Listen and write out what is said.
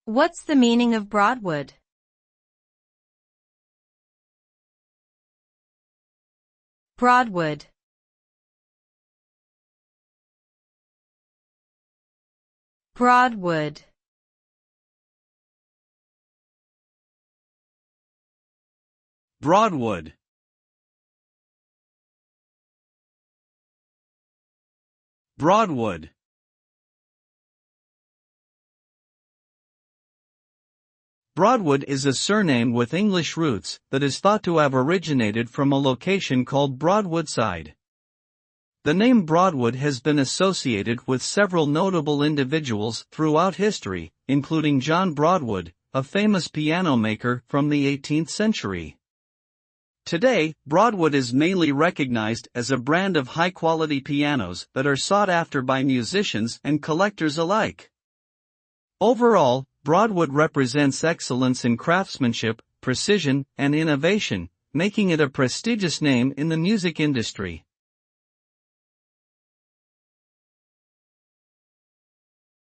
What's the meaning of Broadwood? Broadwood. Broadwood. Broadwood. Broadwood. Broadwood is a surname with English roots that is thought to have originated from a location called Broadwoodside. The name Broadwood has been associated with several notable individuals throughout history, including John Broadwood, a famous piano maker from the 18th century. Today, Broadwood is mainly recognized as a brand of high-quality pianos that are sought after by musicians and collectors alike. Overall, Broadwood represents excellence in craftsmanship, precision, and innovation, making it a prestigious name in the music industry.